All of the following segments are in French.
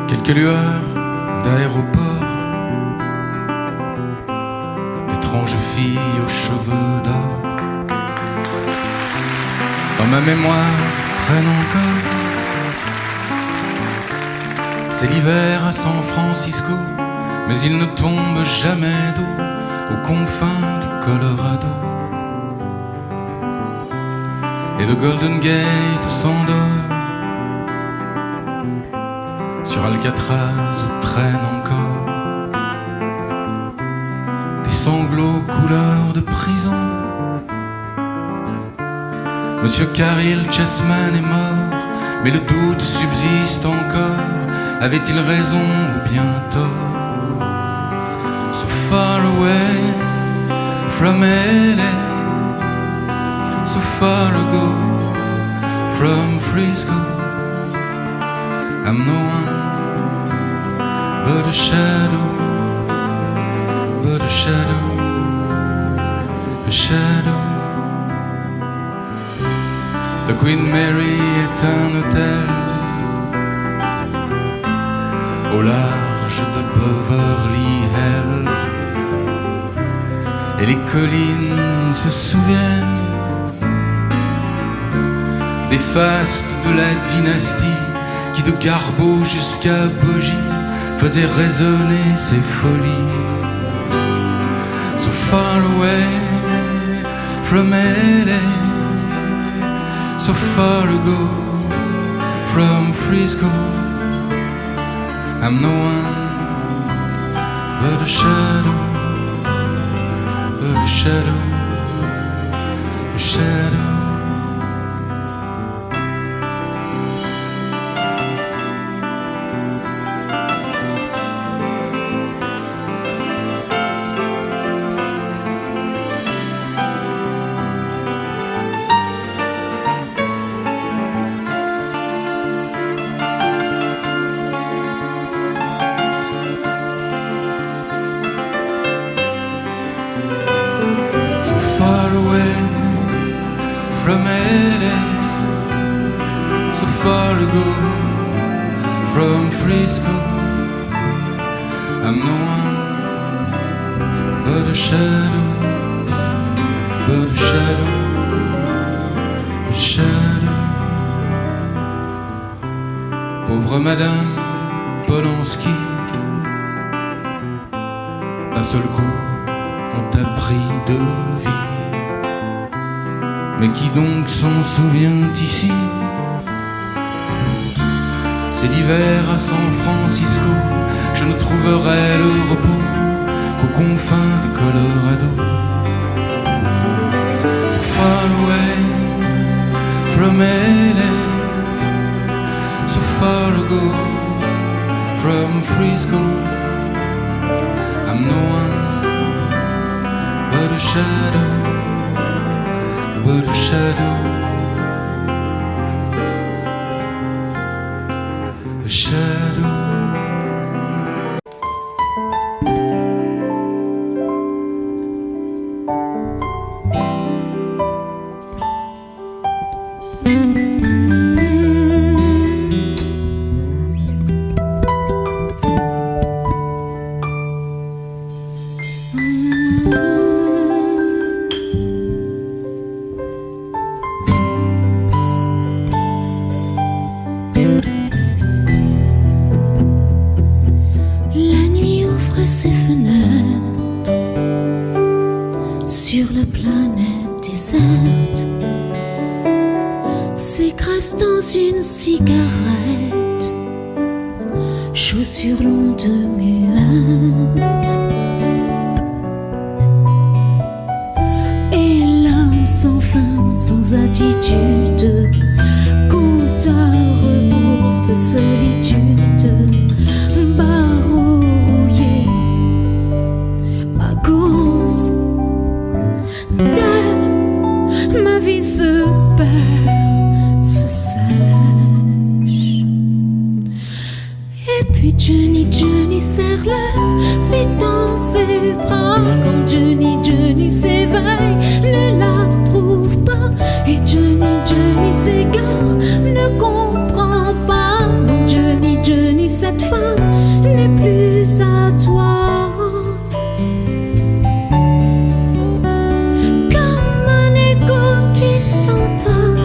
Quelques lueurs d'aéroport, étrange fille aux cheveux d'or. Dans ma mémoire traîne encore, c'est l'hiver à San Francisco, mais il ne tombe jamais d'eau aux confins du Colorado. Et de Golden Gate s'endort, sur Alcatraz où traînent encore des sanglots couleur de prison. Monsieur Caril Chessman est mort, mais le doute subsiste encore. Avait-il raison ou bien tort? So far away from LA, so far ago from Frisco, I'm no one but a shadow, but a shadow, a shadow. Le Queen Mary est un hôtel au large de Beverly Hills, et les collines se souviennent des fastes de la dynastie qui de Garbeau jusqu'à Bogie faisait résonner ses folies. So far away from LA, so far ago from Frisco, I'm no one but a shadow, but a shadow, a shadow. From LA, so far ago from Frisco, I'm no one but a shadow, but a shadow, a shadow. Pauvre Madame Polanski, d'un seul coup on t'a pris de vie. Mais qui donc s'en souvient ici? C'est l'hiver à San Francisco, je ne trouverai le repos qu'aux confins du Colorado. So far away from LA, so far ago from Frisco, I'm no one but a shadow, but a shadow, a shadow. Ses fenêtres sur la planète déserte s'écrase dans une cigarette, chaussures longues muettes, et l'homme sans fin, sans attitude, compte à rebours sa solitude. Ma vie se perd, se sèche. Et puis Johnny serre la vie dans ses bras. Quand Johnny s'éveille, ne la trouve pas. Et Johnny s'égare, ne comprend pas. Non, Johnny cette fois n'est plus à toi. Comme un écho qui s'endort.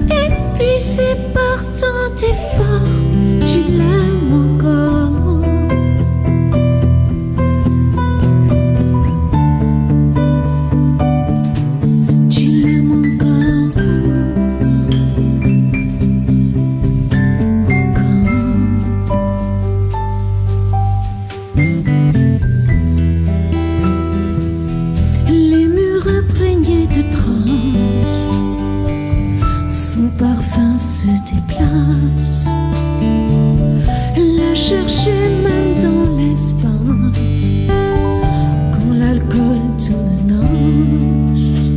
Et puis c'est par tant d'efforts, tu l'aimes encore. Tu l'aimes encore. Les murs imprégnés de transe, son parfum se déplace. La chercher même dans l'espace, quand l'alcool te menace.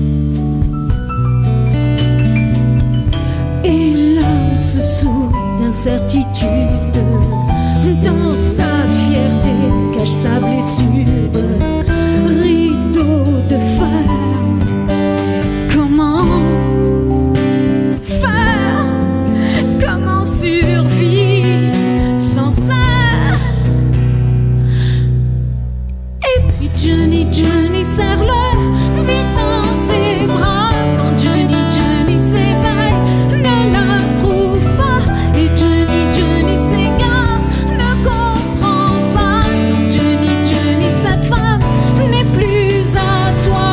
Et l'homme se saoule d'incertitude, dans sa fierté cache sa blessure. Rideau de fer, comment faire, comment survivre sans ça? Et puis Johnny, Johnny serre-le vite dans ses bras. Quand Johnny, Johnny s'éveille, ne la trouve pas. Et Johnny, Johnny s'égare, ne comprend pas. Non, Johnny, Johnny, cette femme n'est plus à toi.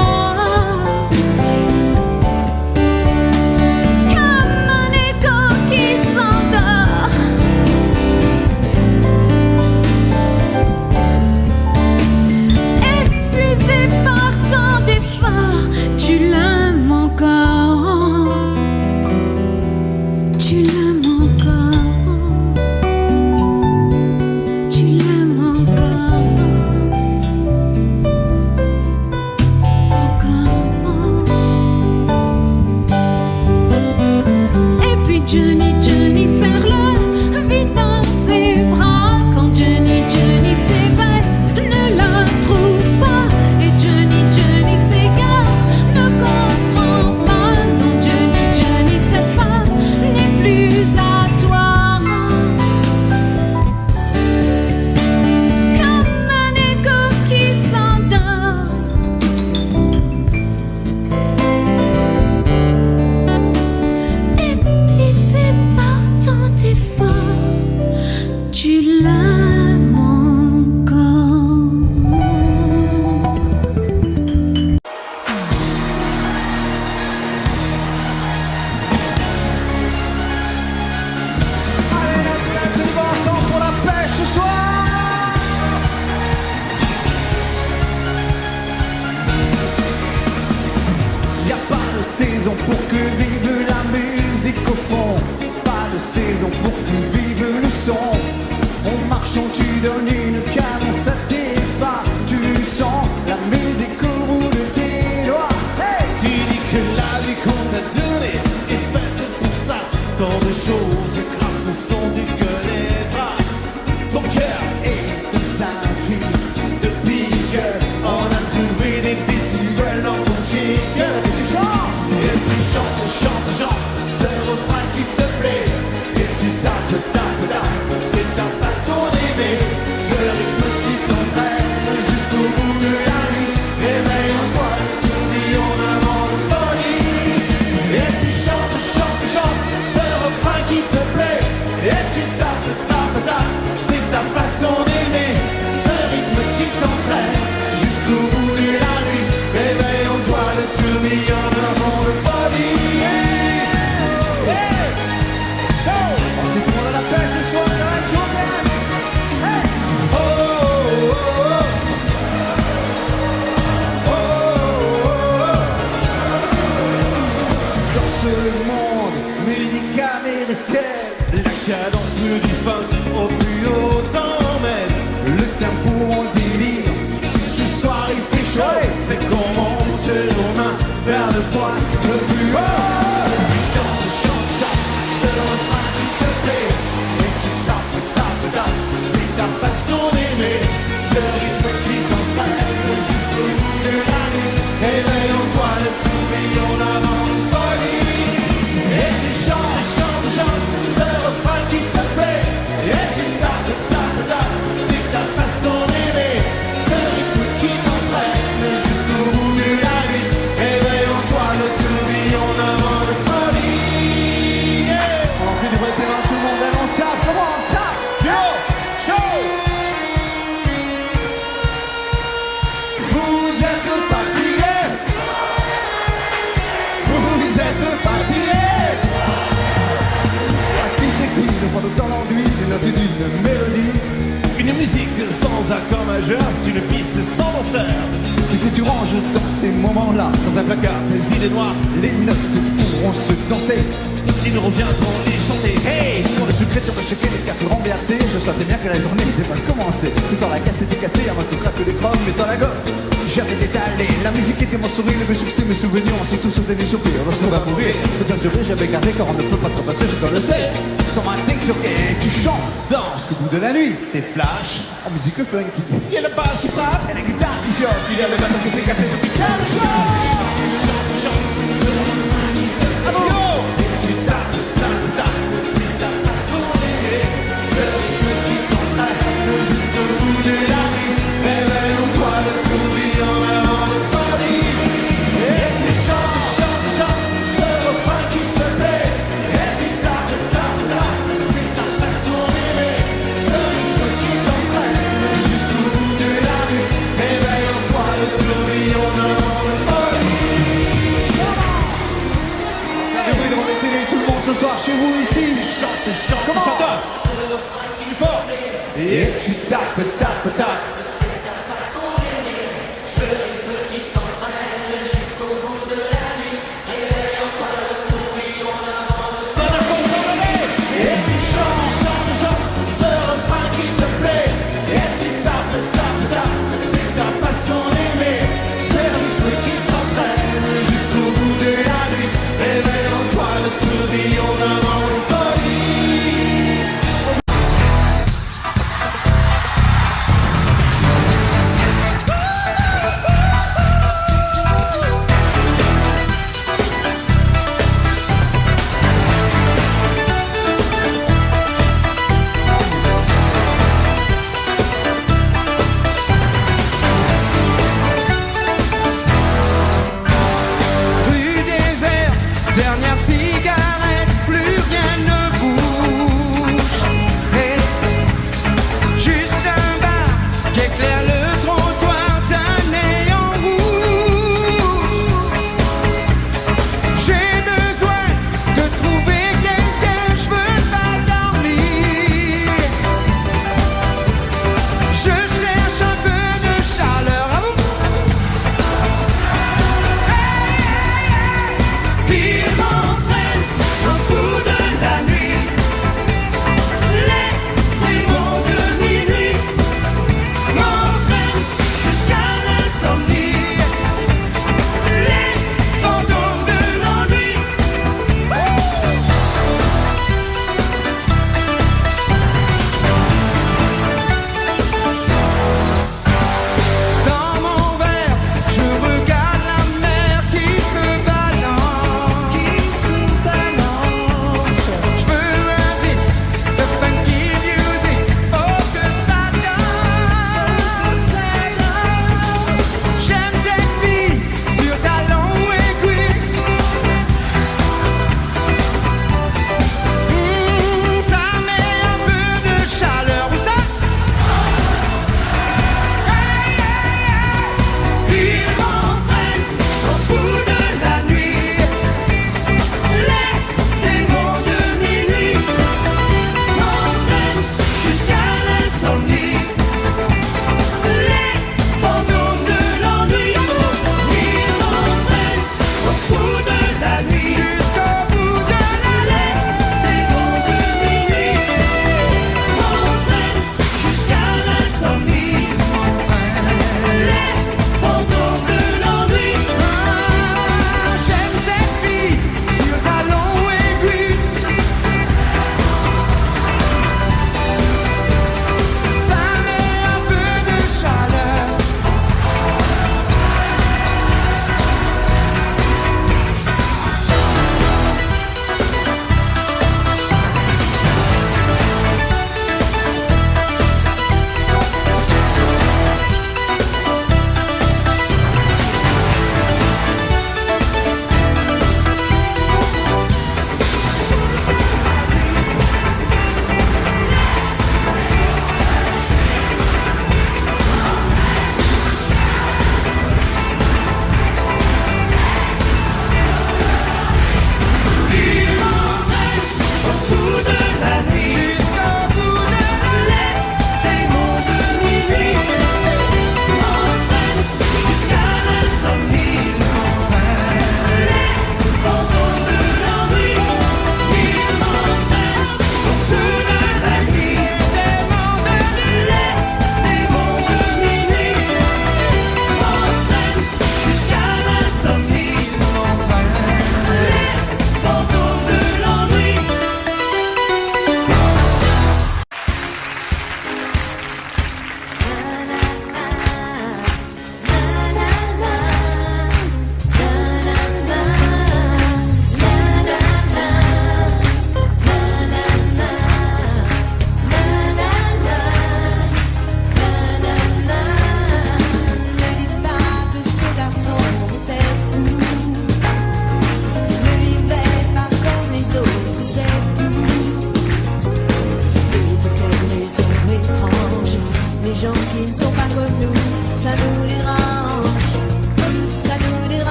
Comme un écho qui s'endort. Épuisé par tant d'efforts, tu l'aimes encore. Tu l'aimes encore. Tu l'aimes encore. Encore. Et puis Johnny, Johnny serre-le vite dans ses bras. Quand Johnny, Johnny s'éveille, ne la trouve pas. Et Johnny, Johnny s'égare, ne comprend pas. Non, Johnny, Johnny, cette femme n'est plus à toi. Comme un écho qui s'endort. Et puis c'est par tant d'efforts, tu l'aimes encore. Allez, là, tout ensemble pour la pêche ce soir. Y a pas de saison pour que vive la musique au fond. Pas de saison pour que vive le son. En marchant tu donnes une cadence à tes pas. Tu sens la musique au bout de tes doigts. Hey! Tu dis que la vie qu'on t'a donnée est faite pour ça. Tant de choses grâce au son du gueule les bras. Ton cœur Et de sa fille de pique, on a trouvé des décibels dans ton chic. et tu chantes. Et tu chantes, chantes, chantes ce refrain qui te plaît. Et tu tapes, tapes, tapes, c'est ta façon d'aimer. Ce rythme qui t'entraîne jusqu'au bout de la nuit. Éveille en toi le tourbillon d'un vent de folie. Et tu chantes, chantes, chantes ce refrain qui te plaît. Et tu tapes, tapes, tapes, c'est ta façon d'aimer. Ce rythme qui t'entraîne jusqu'au bout de la nuit. Éveille en toi le tourbillon d'un vent de folie. Hey! On s'est tourné à la pêche ce soir, ça va être chaud, bien. Hey! Oh, oh, oh, oh. Oh, oh, oh. Danse le monde, musique américaine. La cadence du funk au plus haut t'emmène. Le tempo en délire. Si ce soir il fait chaud, c'est qu'on monte nos mains vers le point le plus haut. Tu chantes, chantes, chantes, c'est le refrain qui te plaît. Et tu tapes, tapes, tapes, c'est ta façon d'aimer. Ce rythme qui t'entraîne jusqu'au bout de la nuit. Éveille en toi le tourbillon d'un vent de folie. Et tu chantes. comme un jeu, c'est une piste sans danseur. Et si tu ranges dans ces moments-là Dans un placard, tes idées noires, les notes pourront se danser. ils nous reviendront les chanter. Hey! Pour le secret de checker les cafés renversés, je sentais bien que la journée était mal commencée. Tout en la casse était cassée, avant tout craque des chromes, mais dans la gomme. J'avais détalé, la musique était mon sourire, mes succès, mes souvenirs, ensuite tout sautait des soupirs. Le son va mourir, peut-être je j'avais gardé car on ne peut pas te passer, je te le sais. Sans ma tête, tu chantes, danses, au bout de la nuit. Des flashs, En musique funky, il y a la basse qui frappe, et la guitare qui choque. il y a le bateau qui s'écarte et tout qui calme. Tu tapes, tapes, tapes, c'est ta façon d'aimer. Ce rythme qui t'entraîne jusqu'au bout de la nuit. Réveille-toi le tourbillon avant de folie. Et tu chantes, chantes, chantes, ce refrain qui te plaît. Et tu tapes, tapes, tapes, c'est ta façon d'aimer. Ce rythme qui t'entraîne jusqu'au bout de la nuit. Réveille-toi le tourbillon avant de folie. Et oui, devant les télés, tout le monde ce soir chez vous ici. Chante, chante, Comment? chante. Plus fort. Et tu tapes, tapes, tapes. Dernière fois, on s'en allait. Et tu chantes, chantes, chantes, ce refrain qui te plaît. Et tu tapes, tapes, tapes, c'est ta façon d'aimer. Ce rythme qui t'entraîne jusqu'au bout de la nuit. Réveille en toi le tourbillon d'un vent de folie.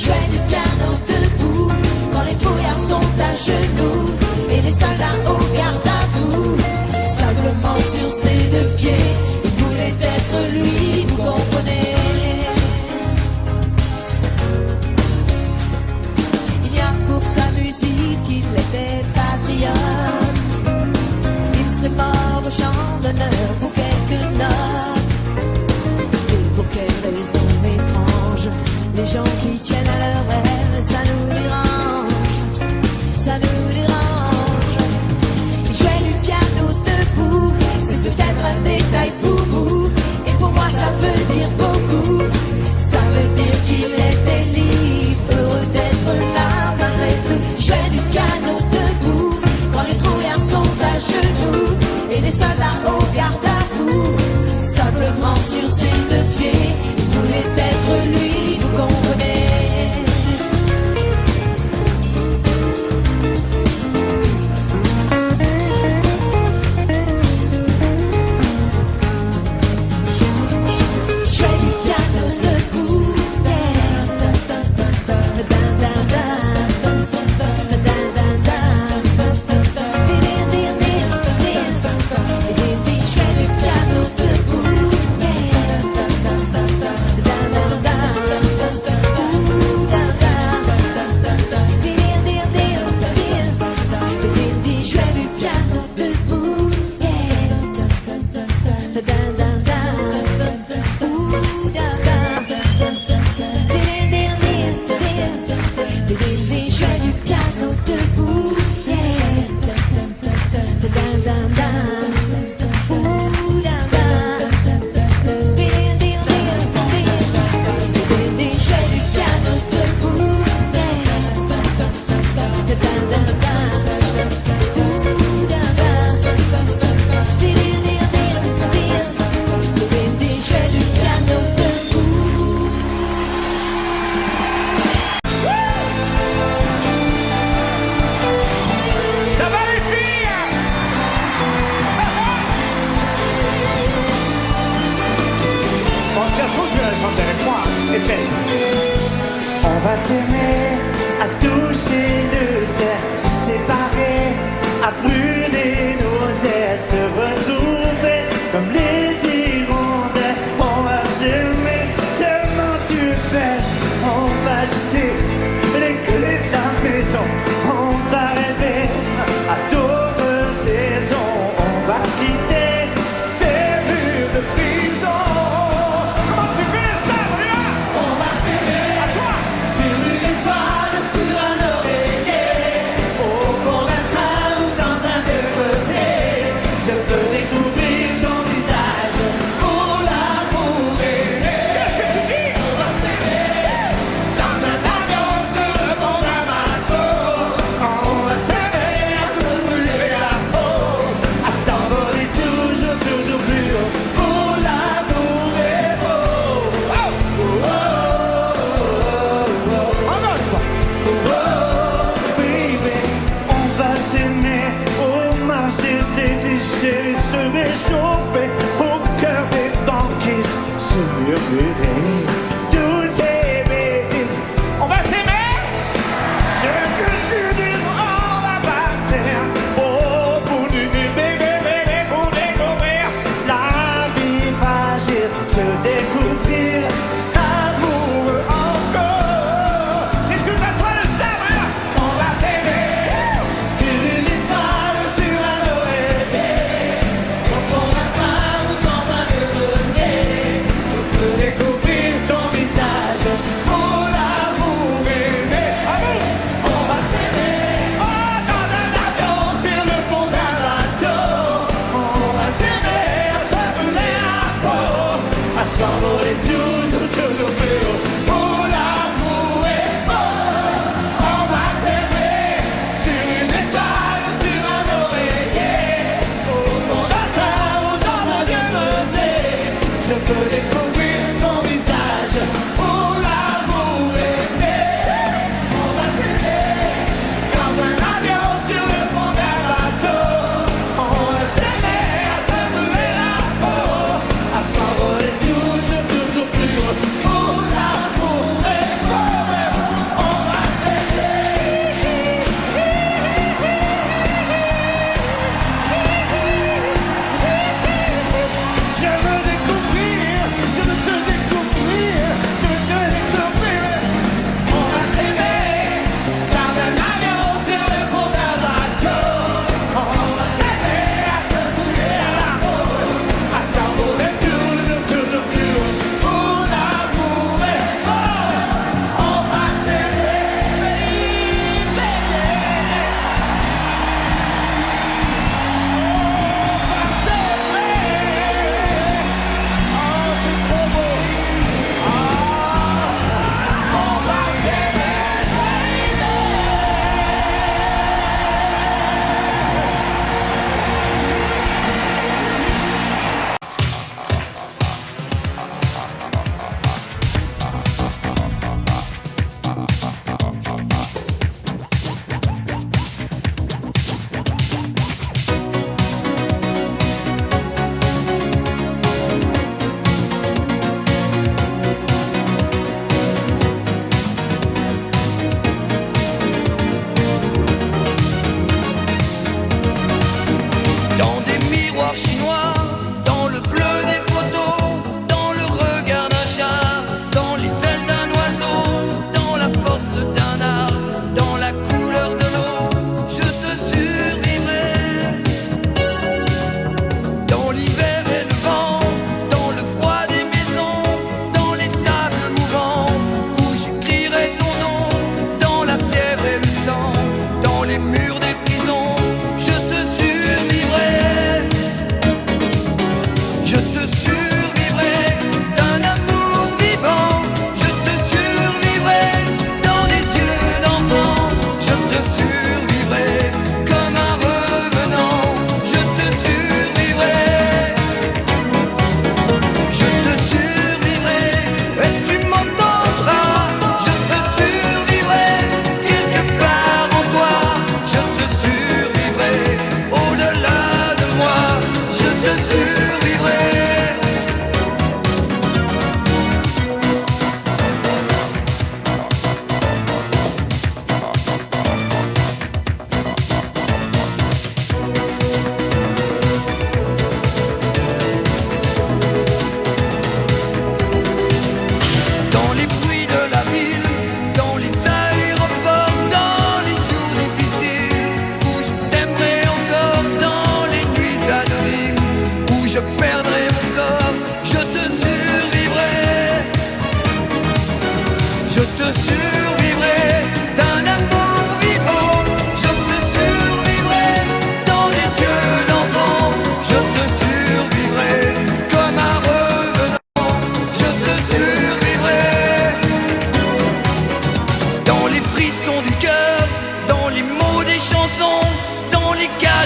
jouait du piano debout quand les trouillards sont à genoux et les soldats au garde à vous. Simplement sur ses deux pieds, il voulait être lui, vous comprenez. Il y a pour sa musique, il était patriote. Il serait mort au champ d'honneur pour quelques notes. Et pour quelle raison étrange, les gens qui tiennent à leur rêve, ça nous dérange, ça nous dérange. Il jouait du piano debout, c'est peut-être un détail pour vous, et pour moi ça veut dire beaucoup. Ça veut dire qu'il était libre, heureux d'être là malgré tout. Il jouait du piano debout quand les trouillards sont à genoux et les soldats au garde à vous. Simplement sur ses deux pieds, il voulait être lui, vous comprenez. Jouait du piano debout,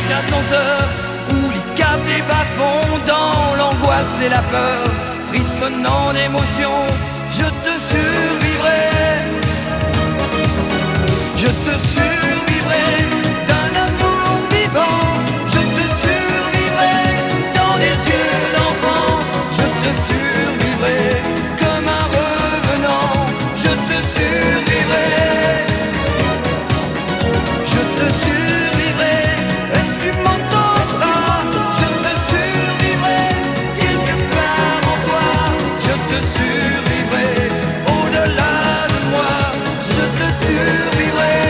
cage d'ascenseur, où les caves des bas-fonds, dans l'angoisse et la peur, frissonnant d'émotion, je te survivrai. Je te survivrai d'un amour vivant. Je te survivrai dans des yeux d'enfant. Je te survivrai comme un revenant. Je te survivrai. Je te survivrai et tu m'entendras. Je te survivrai quelque part en toi. Je te survivrai au-delà de moi. Je te survivrai.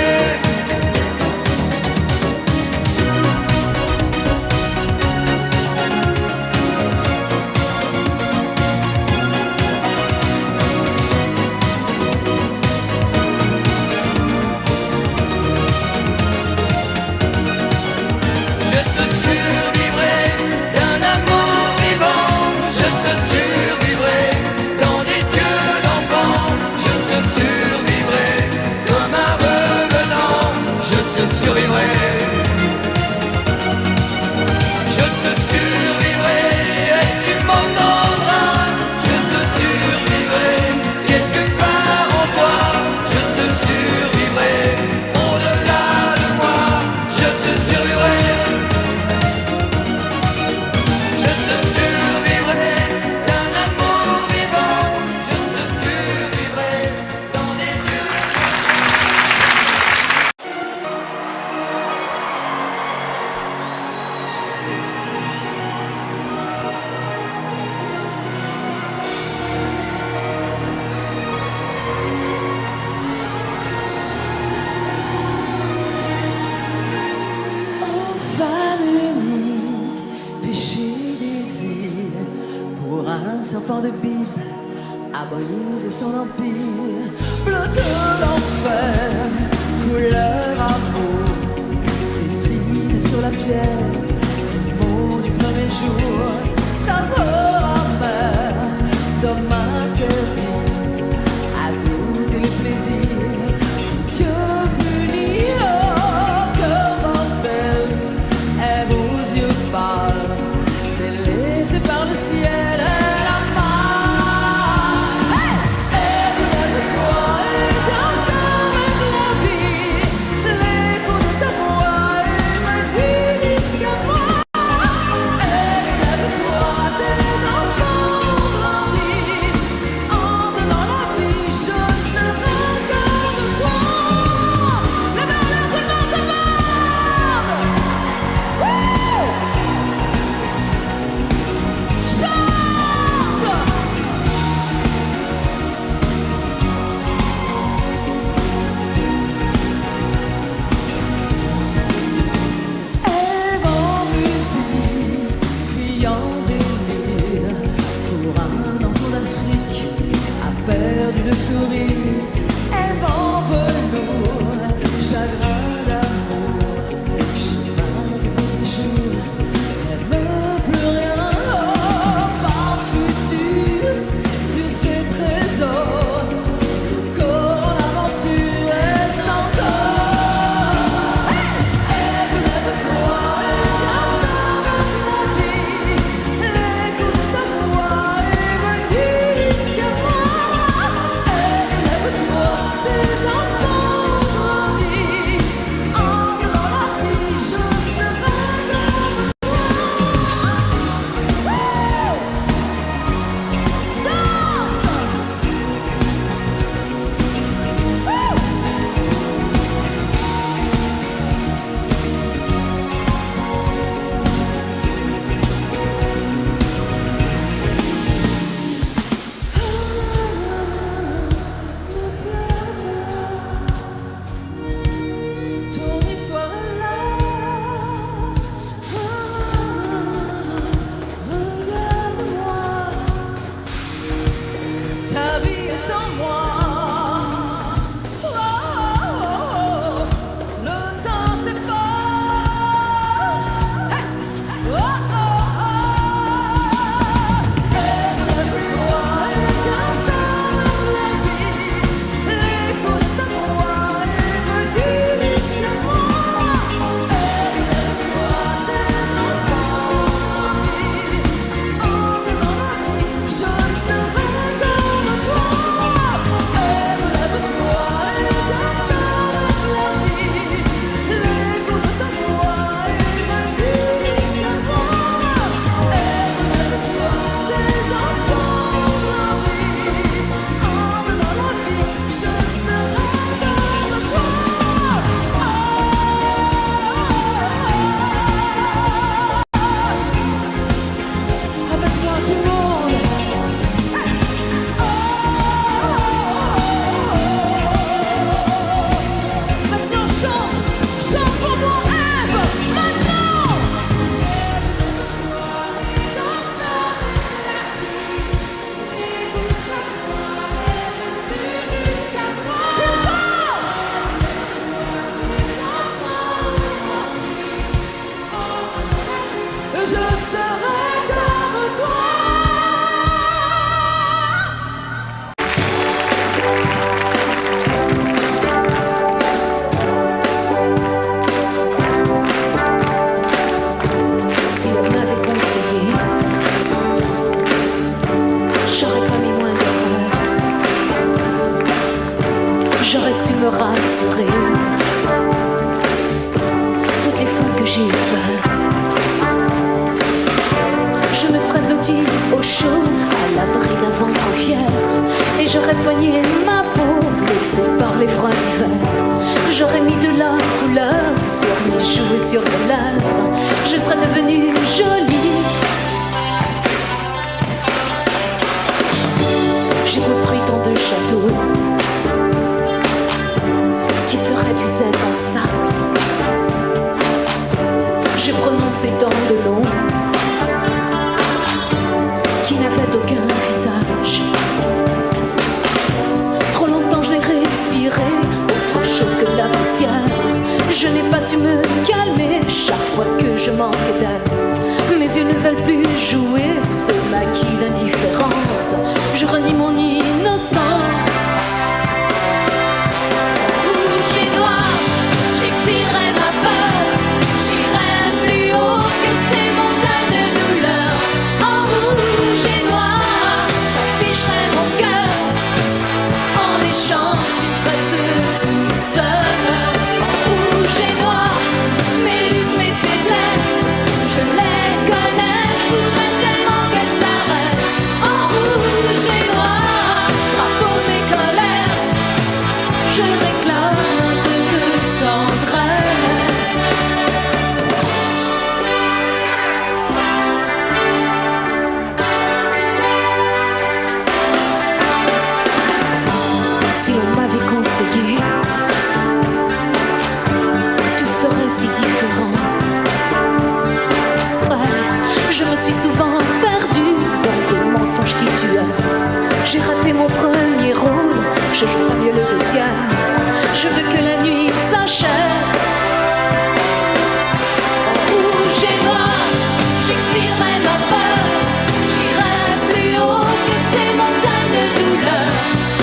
Je te survivrai d'un amour vivant. Je te survivrai dans des yeux d'enfant. Je te survivrai comme un revenant. Je te survivrai. Je te survivrai et tu m'entendras. Je te survivrai quelque part en toi. Je te survivrai au-delà de moi. Je te survivrai. Je te survivrai d'un amour vivant. Je te survivrai dans des yeux. Femme unique, péché, désir, pour un serpent de Bible, à briser son empire, bleu de l'enfer, couleur amour, dessine sur la pierre, les mots du premier jour, saveur amère, d'homme interdit, à goûter les plaisirs, Dieu puni, oh, comment belle est vos yeux pâles, délaissés par le ciel et la mar. Et vous êtes toi et dans sa me rassurer. Toutes les fois que j'ai eu peur, je me serais blottie au chaud, à l'abri d'un ventre fier, et j'aurais soigné ma peau, laissée par les froids d'hiver. J'aurais mis de la couleur sur mes joues et sur mes lèvres. Je serais devenue jolie. J'ai construit tant de châteaux qui se réduisaient en sable. J'ai prononcé tant de noms qui n'avaient aucun visage. Trop longtemps j'ai respiré autre chose que de la poussière. Je n'ai pas su me calmer chaque fois que je manque d'air. Mes yeux ne veulent plus jouer ce maquis d'indifférence. Je renie mon innocence. Rouge et noir, j'exilerai ma peur. J'irai plus haut que ces montagnes de douleur. En rouge et noir, j'afficherai mon cœur en échange d'une trait de douceur. En rouge et noir, mes luttes, mes faiblesses, je les connais, je voudrais tellement qu'elles s'arrêtent. En rouge et noir, drapeau mes colères, je réclame un peu de tendresse. Si l'on m'avait conseillé, tout serait si différent. Ouais, je me suis souvent perdue dans des mensonges qui tuent. J'ai raté mon premier rôle, je jouerai mieux le deuxième. Je veux que la nuit s'achève. En rouge et noir, j'exilerai ma peur. J'irai plus haut que ces montagnes de douleur.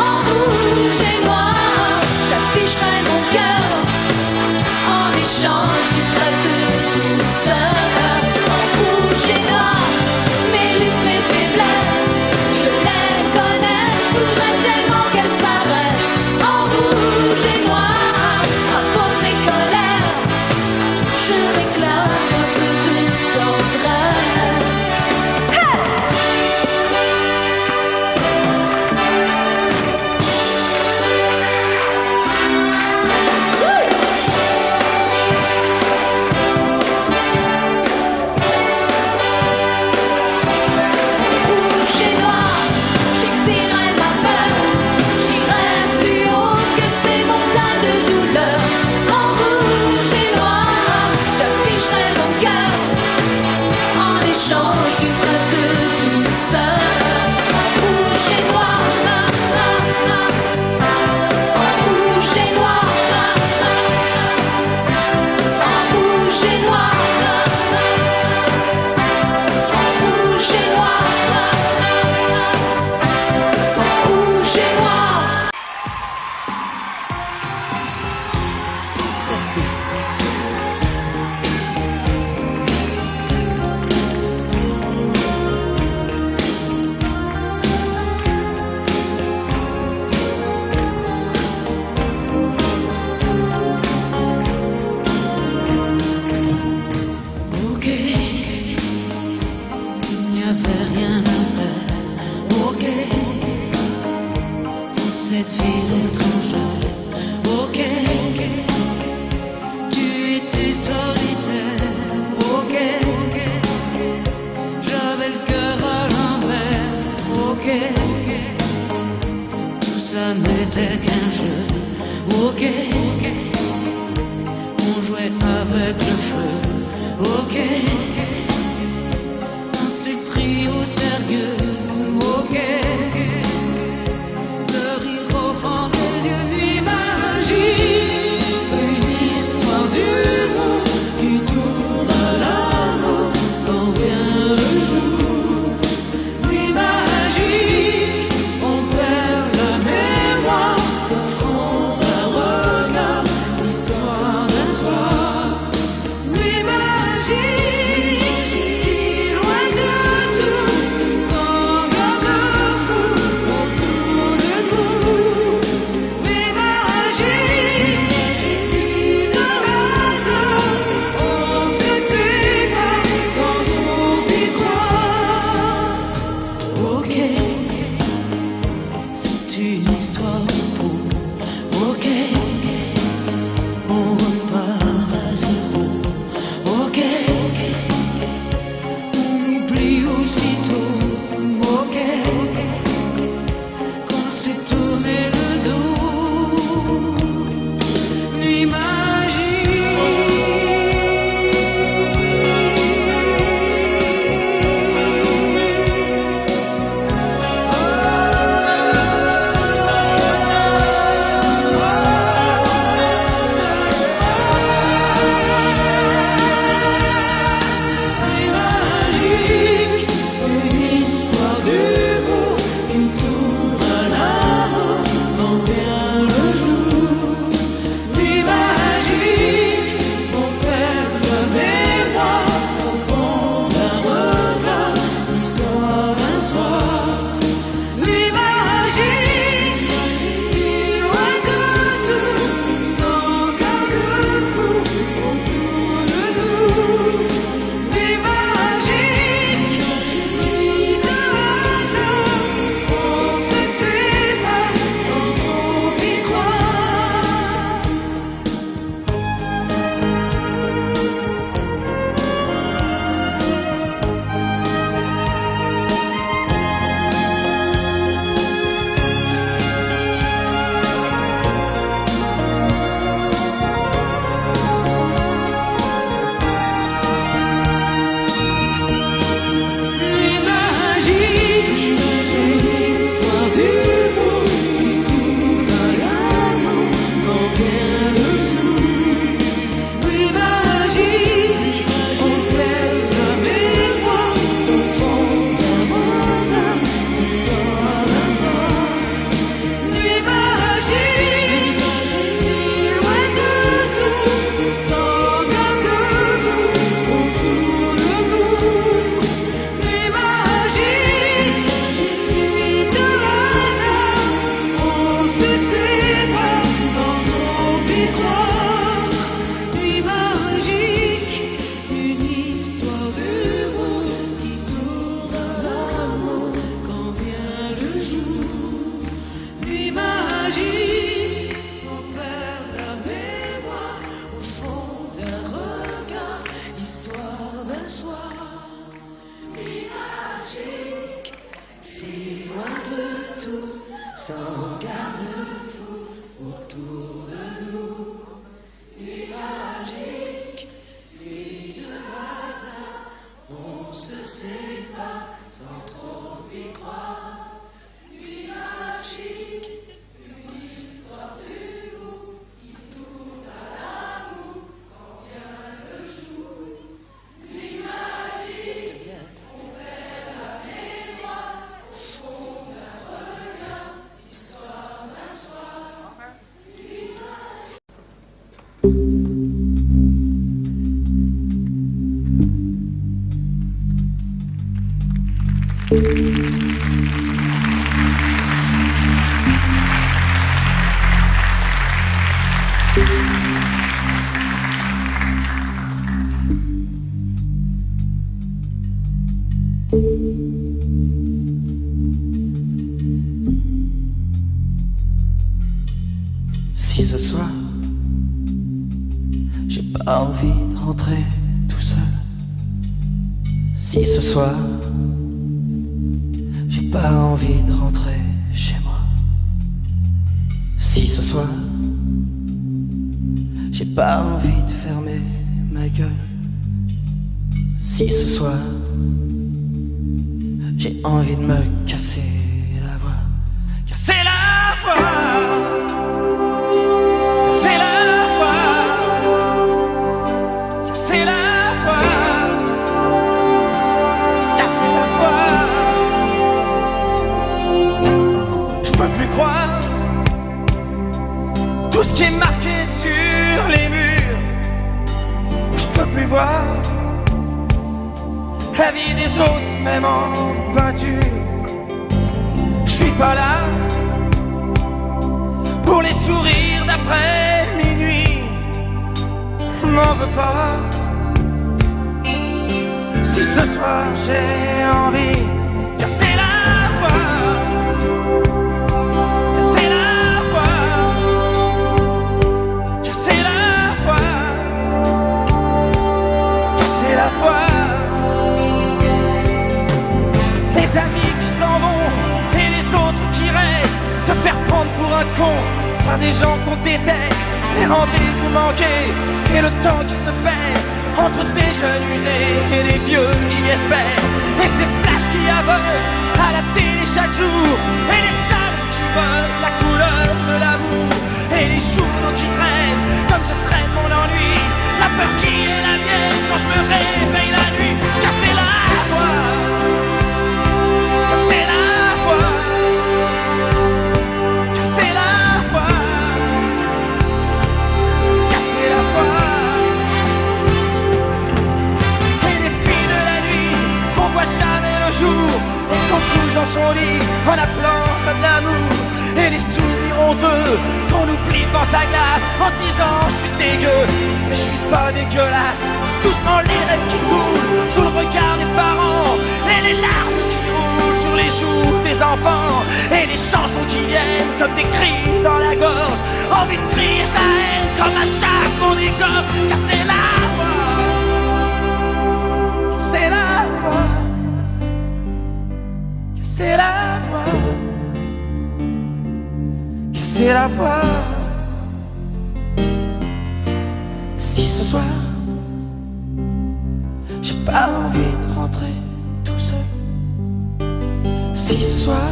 En rouge et noir, j'afficherai mon cœur en échange d'une trêve de douceur. En rouge et noir, mes luttes, mes faiblesses, je les connais, je voudrais tellement qu'elles s'arrêtent. En rouge et noir, drapeau de mes colères, je réclame un peu de tendresse. Rouge et noir, j'exilerai ma peur. J'irai plus haut que ces montagnes de douleur. En rouge et noir, j'afficherai mon cœur en échange d'une trêve de douceur. En rouge et noir, en rouge et noir, en rouge et noir, en rouge et noir, en rouge et noir. Ok, il n'y avait rien à faire. Ok, dans cette ville étrangère. Ok, tu étais solitaire. Ok, j'avais le cœur à l'envers. Ok, tout ça n'était qu'un jeu. Ok, on jouait avec le feu. Ok, on s'est pris au sérieux. Ok, le rire au fond des yeux, nuit magique, une histoire d'humour qui tourne à l'amour quand vient le jour. Nuit magique, on perd la mémoire d'un fond d'un regard, l'histoire d'un soir. Nuit magique. Si ce soir j'ai pas envie de rentrer tout seul, si ce soir j'ai pas envie de rentrer chez moi, si ce soir j'ai pas envie de fermer ma gueule, si ce soir j'ai envie de me casser la voix, casser la voix. Tout ce qui est marqué sur les murs, je peux plus voir la vie des autres, même en peinture. Je suis pas là pour les sourires d'après minuit. M'en veux pas si ce soir j'ai envie de casser la voix. Les amis qui s'en vont et les autres qui restent, se faire prendre pour un con par des gens qu'on déteste, les rendez-vous manqués et le temps qui se perd entre des jeunes usés et des vieux qui espèrent, et ces flashs qui aveuglent à la télé chaque jour, et les salles qui veulent la couleur de l'amour, et les journaux qui traînent comme je traîne mon ennui, la peur qui est la mienne quand je me réveille la nuit. Casser la voix, casser la voix, casser la voix, casser la voix. Et les filles de la nuit qu'on voit jamais le jour, et qu'on couche dans son lit en appelant ça de l'amour, et les sourires honteux qu'on oublie devant sa glace en se disant je suis dégueu, mais je suis pas dégueulasse. Doucement les rêves qui coulent sous le regard des parents, et les larmes qui roulent sur les joues des enfants, et les chansons qui viennent comme des cris dans la gorge, envie de crier sa haine comme un chat qu'on égorge. Casser la voix, casser la voix, casser la voix, casser la voix. Si ce soir j'ai pas envie de rentrer tout seul, si ce soir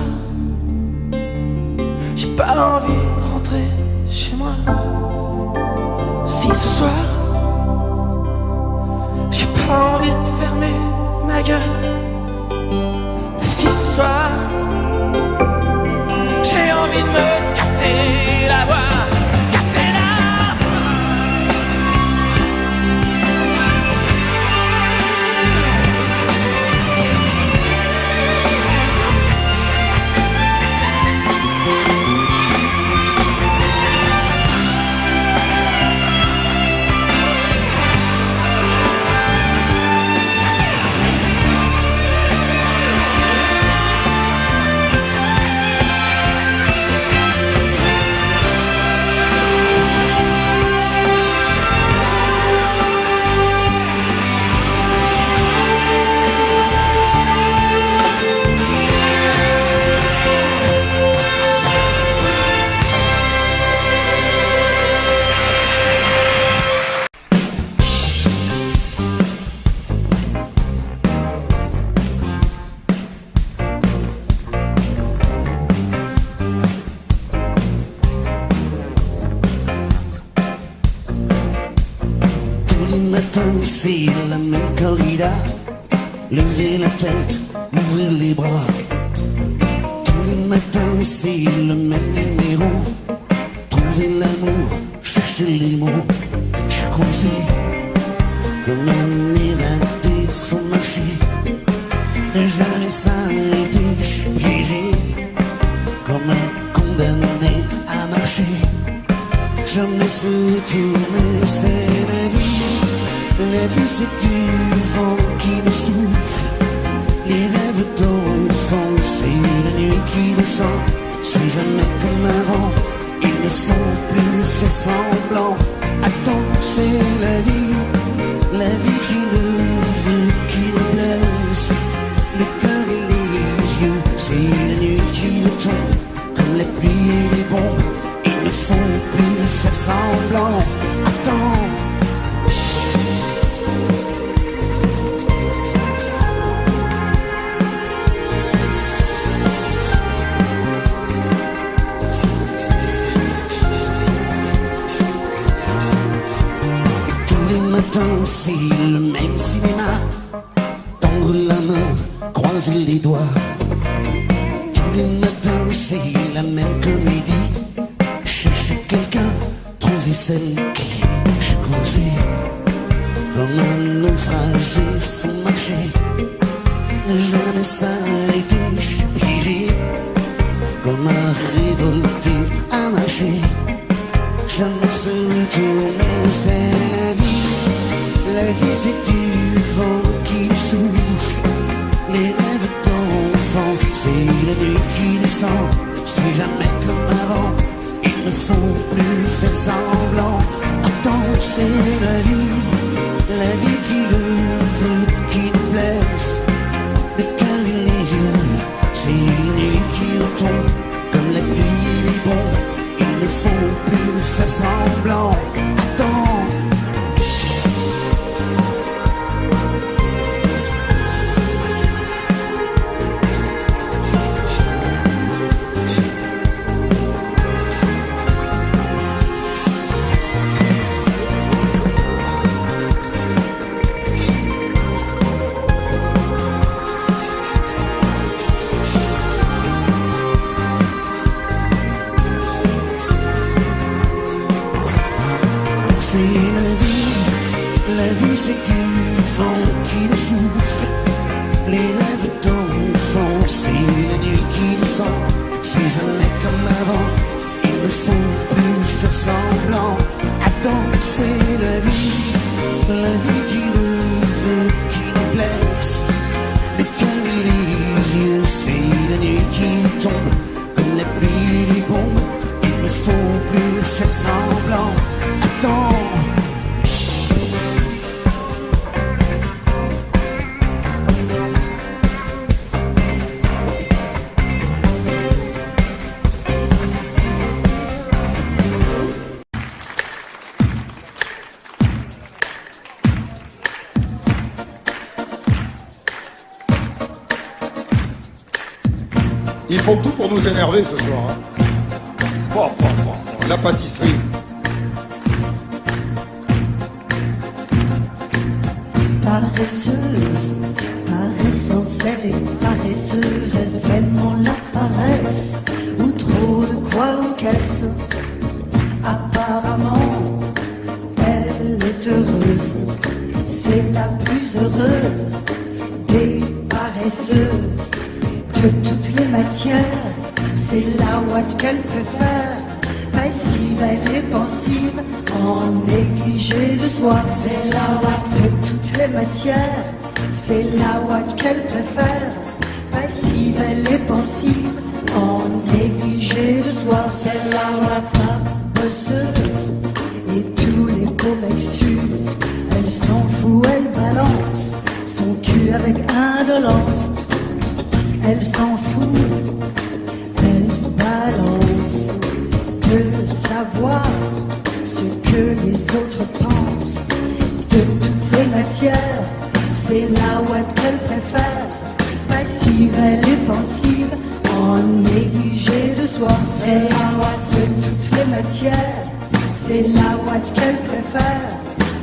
j'ai pas envie de rentrer chez moi, si ce soir j'ai pas envie de fermer ma gueule, si ce soir j'ai envie de me casser la voix. C'est la même corrida, lever la tête, ouvrir les bras. Tous les matins c'est le même numéro, trouver l'amour, chercher les mots. Je suis coincé comme un éreinté, faut marcher, ne jamais s'arrêter. laisse tourner, c'est la vie. La vie c'est du vent qui me souffle. Les rêves d'enfant, c'est la nuit qui descend. C'est jamais comme avant, ils ne font plus faire semblant. Attends, c'est la vie qui le veut, qui le blesse. Le cœur et les yeux, c'est la nuit qui retombe. Comme les pluies et les bombes, ils ne font plus faire semblant. Attends. C'est le même cinéma, tendre la main, croiser les doigts. Tous les matins c'est la même comédie. Chercher quelqu'un, trouver celle qui je croisais. Comme un naufragé, faut marcher. Jamais s'arrêter, je suis piégé. Comme un révolté à marcher. Jamais se retourner, c'est la vie. La vie c'est du vent qui souffle. Les rêves d'enfant, c'est la nuit qui descend. C'est jamais comme avant, ils ne font plus faire semblant. Attends, c'est la vie qui le veut, qui nous blesse. Le cœur et les yeux, c'est la nuit qui retombe. Comme la pluie et les bombes, ils ne font plus faire semblant. Attends. La vie c'est du vent qui nous souffle. Les rêves d'enfant, c'est la nuit qui descend. C'est jamais comme avant, ils ne font plus faire semblant. Attends, c'est la vie qui le veut, qui nous blesse. Le cœur et les yeux, c'est la nuit qui tombe. Comme la pluie et les bombes, ils ne font plus faire semblant. Attends. Ils font tout pour nous énerver ce soir. Hein. Bon, la pâtisserie. Paresseuse, paressence, elle est paresseuse. Est-ce vraiment la paresse ou trop de croix en caisse? Apparemment, elle est heureuse. C'est la plus heureuse des paresseuses. De toutes les matières, c'est la ouate qu'elle préfère. Passive, elle est pensive, en négligé de soi. C'est la ouate de toutes les matières, c'est la ouate qu'elle préfère. Passive, elle est pensive, en négligé de soi. C'est la ouate bosseuse, et tous les beaux m'excusent. Elle s'en fout, elle balance son cul avec indolence. Elle s'en fout, elle se balance de savoir ce que les autres pensent. De toutes les matières, c'est la ouate qu'elle préfère. Passive, elle est pensive, en négligé de soi. C'est la ouate de toutes les matières, c'est la ouate qu'elle préfère.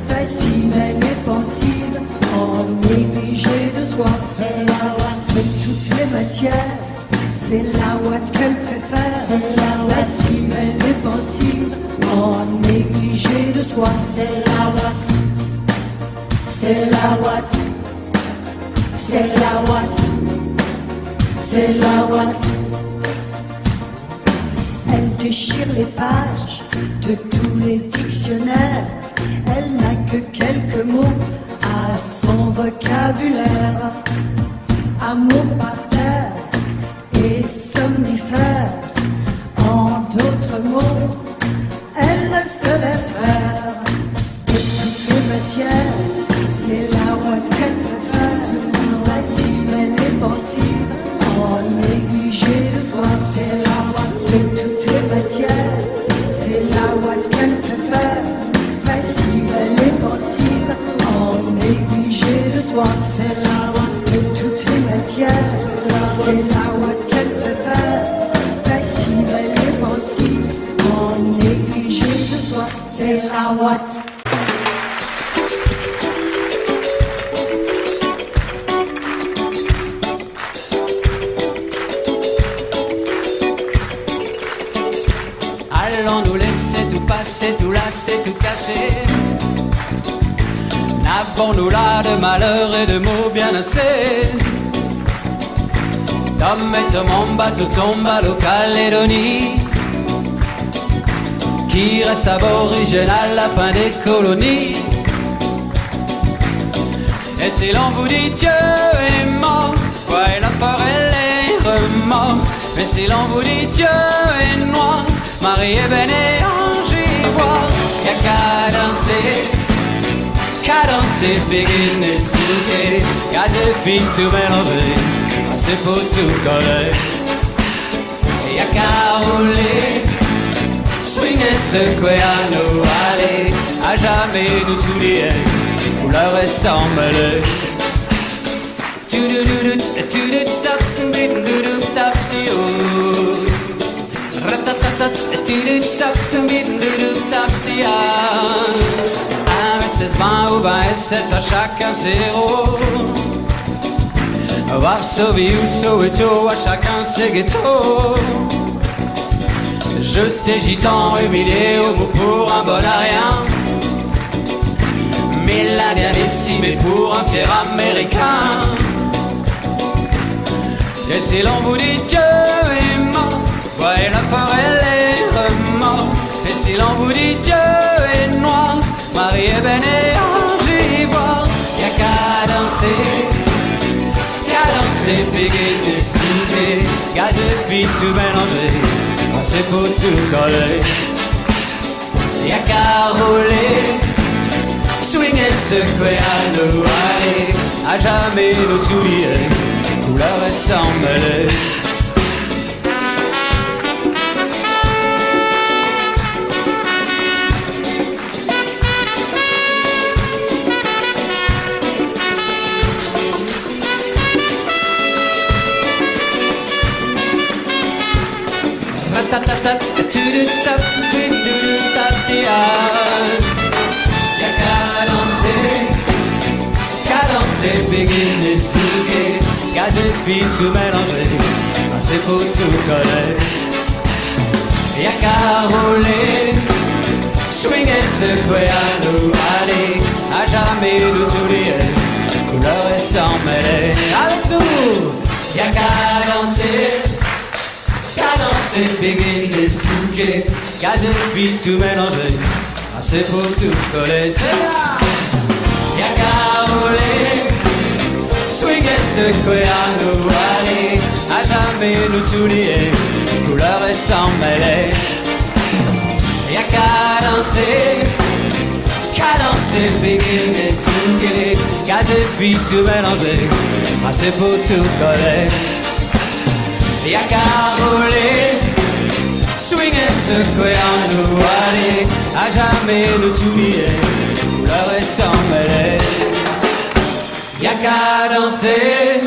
Passive, elle est pensive, en négligé de soi. C'est la ouate de toutes les matières, c'est la ouate qu'elle préfère. C'est la passive, elle est pensive, en négligé de soi. C'est la ouate, c'est la ouate, c'est la ouate, c'est la ouate. Elle déchire les pages de tous les dictionnaires. Elle n'a que quelques mots à son vocabulaire. Amour pater et somnifère. En d'autres mots, elle se laisse faire. De toutes les matières, c'est la ouate qu'elle préfère. Active, elle est pensive, en négligé le soir. C'est la ouate de toutes les matières, c'est la ouate qu'elle préfère. Passive, elle est pensive, en négligé le soir. C'est la ouate de toutes les matières, c'est la ouate qu'elle préfère. Passive, elle est pensive, en négligé le soir. C'est la ouate. Allons nous laisser tout passer, tout lasser, tout casser. N'avons-nous là de malheur et de mots bien assez? Tom et mon bateau tombe à l'O-Calédonie, qui reste aborigène à la fin des colonies. Et si l'on vous dit Dieu est mort, ouais, la peur et les remords. Mais si l'on vous dit Dieu est noir, Marie est belle et ange ivoire. Y'a qu'à danser, Pékin et Souquet, qu'à se fin tout mélanger, c'est pour tout coller. Y'a qu'à rouler, swinger, secouer à nous aller, à jamais nous tout dire, nous leur ressembler. SS20 ou 20 SS à chacun zéro. Varsovie ou Soweto, à chacun ses ghettos. Jeté gitan, humilié au bout pour un bon à rien. Millénaire décimé pour un fier américain. Et si l'on vous dit Dieu est mort, voyez la peur et les remords. Et si l'on vous dit Dieu est noir, Marie est belle et ange ivoire. Y'a qu'à danser, péguer des soudés, qu'à des filles tout mélanger, c'est pour tout coller. Y'a qu'à rouler, swinger, secouer à nous aller, à jamais nous oublier, nous leur ressembler. Y'a qu'à danser, Pékin et Souquet, qu'à des filles tout mélanger, c'est pour tout coller. Y'a qu'à rouler, swinger, secouer à nous aller, à jamais nous oublier, couleur et sans mêler. Avec nous, y'a qu'à danser, Pékin et Souquet, qu'à des filles tout mélanger, c'est pour tout coller. C'est là. Y'a qu'à rouler, swinger, secouer à nous aller, à jamais nous oublier, couleur et sans mêler. Y'a qu'à danser, Pékin et Souquet, qu'à des filles tout mélanger, c'est pour tout coller. Y'a qu'à rouler, swinger, secouer à nous aller, à jamais nous oublier, couleur et sans mêler. Y'a qu'à danser.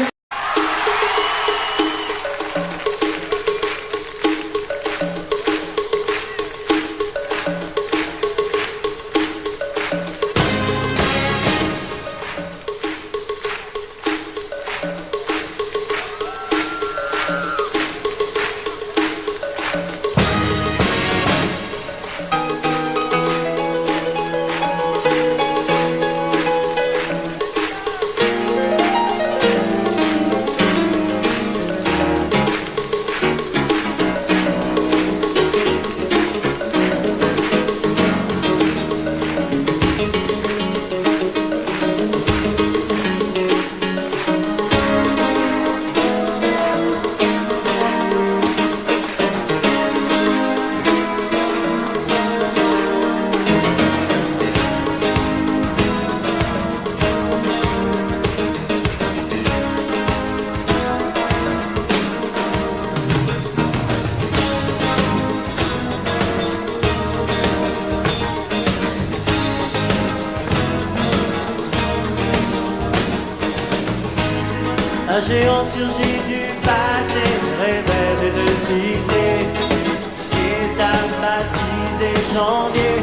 Un géant surgit du passé, rêvait de cité qui t'a baptisé janvier.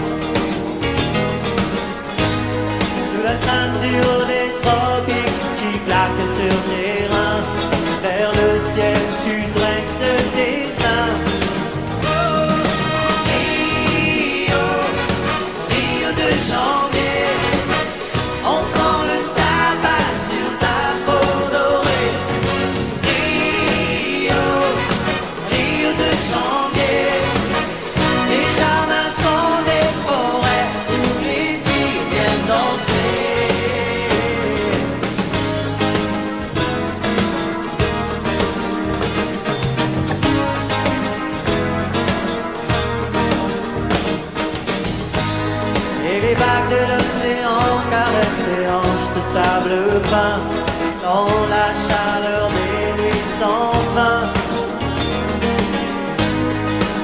Sous la ceinture des tropiques qui claquent sur tes reins, vers le ciel tu dresses tes seins. Rio, Rio de janvier, on sent le tabac sur ta peau dorée. Rio, Rio de janvier, les jardins sont des forêts où les filles viennent danser. Et les vagues de l'océan caressent les hanches de sable fin dans la chaleur des nuits sans fin.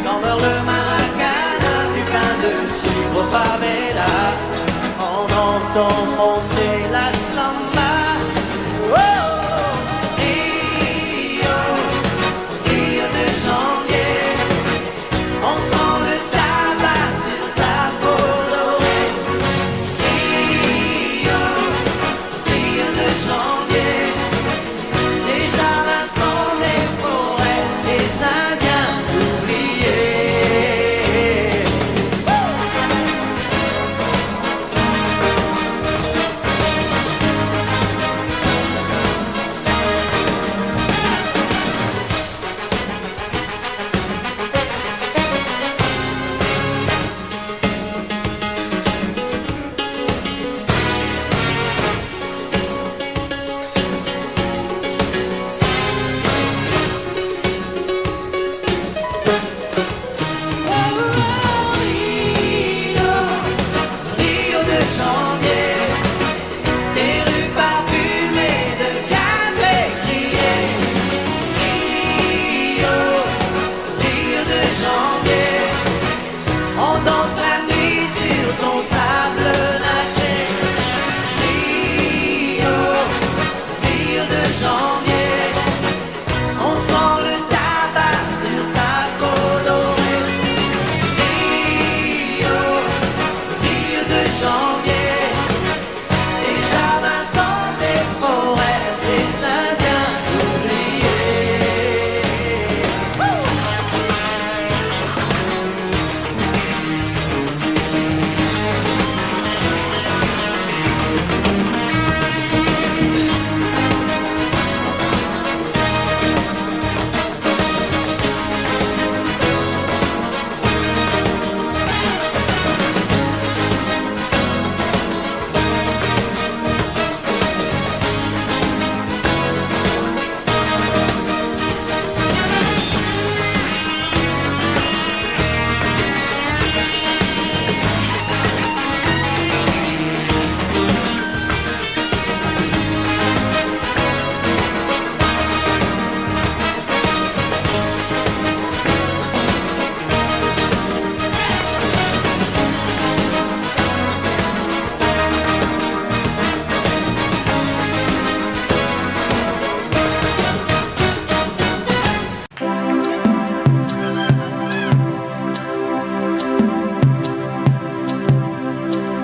Quand meurt le maracana du pain de sucre au favela, on entend monter la samba. Oh, Rio, Rio de janvier, on sent le tabac sur ta peau dorée. Rio, Rio de janvier, les jardins sont des forêts, les Indiens oubliés. Rio, Rio de janvier, des rues parfumées de café crié. Rio, Rio de janvier, on danse la nuit sur ton sable nacré. Rio, Rio de janvier, on sent le tabac sur ta peau dorée. Rio, Rio de janvier, les jardins sont des forêts, les Indiens oubliés.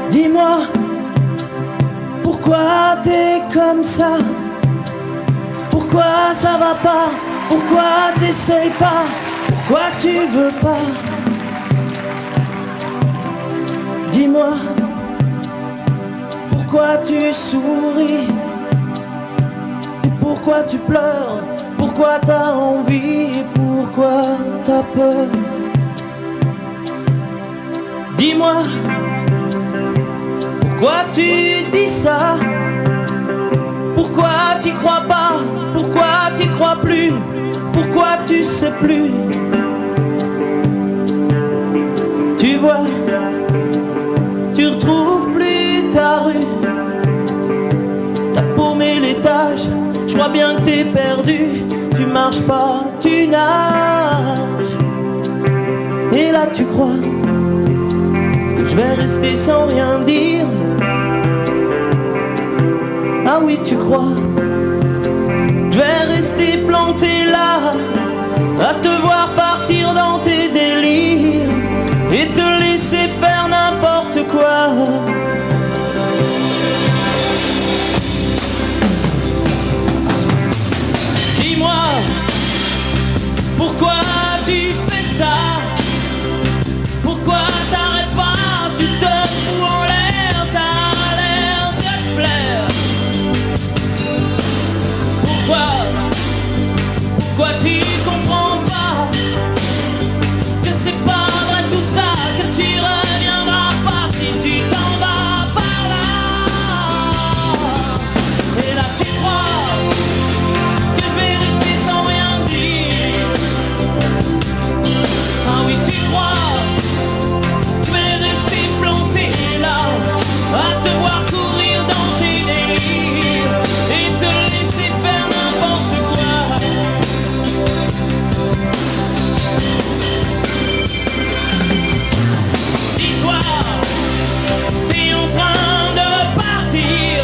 Dis-moi, pourquoi t'es comme ça? Pourquoi ça va pas? Pourquoi t'essayes pas? Pourquoi tu veux pas? Dis-moi, pourquoi tu souris? Et pourquoi tu pleures? Pourquoi t'as envie? Et pourquoi t'as peur? Dis-moi, Pourquoi tu dis ça? Pourquoi t'y crois pas? Pourquoi t'y crois plus? Pourquoi tu sais plus? Tu vois, tu retrouves plus ta rue. T'as paumé l'étage, je vois bien que t'es perdu. Tu marches pas, tu nages. Et là tu crois que je vais rester sans rien dire. Ah oui, tu crois je vais rester planté là, à te voir partir dans tes délires et te laisser faire n'importe quoi. Dis-moi, pourquoi tu fais ça? Pourquoi t'arrêtes pas? Tu te fous en l'air, ça a l'air de te plaire. Pourquoi tu comprends pas que c'est pas vrai tout ça, que tu reviendras pas si tu t'en vas par là. Et là tu crois que je vais rester sans rien dire. Ah oui tu crois je vais rester planté là, à te voir courir dans tes délires et te laisser faire n'importe quoi. Dis-toi, t'es en train de partir.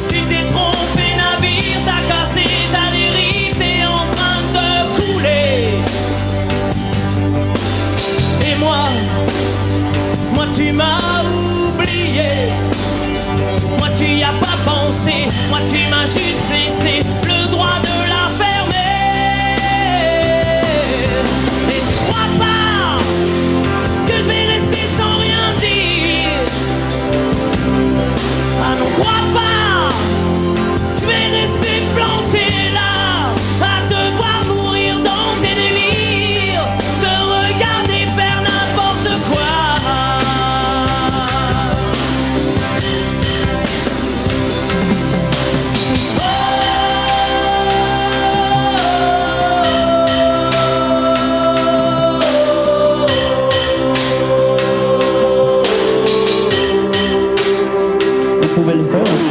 Tu t'es trompé navire, t'as cassé ta dérive, t'es en train de couler. Et moi tu m'as oublié. Moi tu y as pas pensé, moi tu m'as juste laissé le droit de la fermer. Et tu crois pas que je vais rester sans rien dire? Ah non, crois pas, je vais rester planté là, à te voir mourir dans tes délires, te regarder faire n'importe quoi. Vous pouvez le faire aussi.